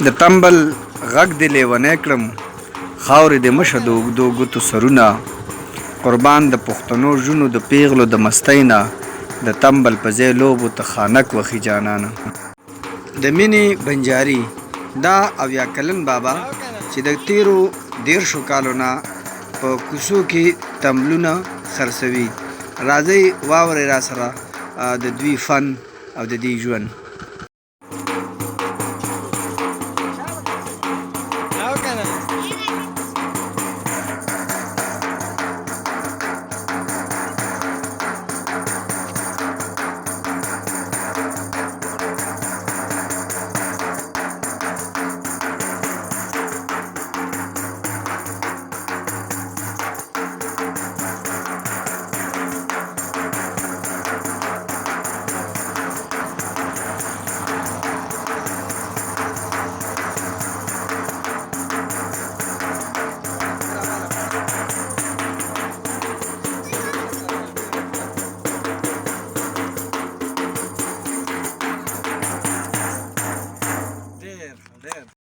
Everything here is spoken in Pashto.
د تمبل غږ دې لیونی کړم، خاورې دې مشه د اوږدو ګوتو سرونه، قربان د پښتنو ژونو د پیغلو د مستۍ نه، د تمبل په ځای لوبو ته خانک وخي جانانه. د مینې بنجاري دا 80 کلن بابا چې د تیرو 10 کالو نه په کوڅو کې تمبلونه خرڅوي. راځئ واورئ را سره د دوی فن او د دوی ژوند.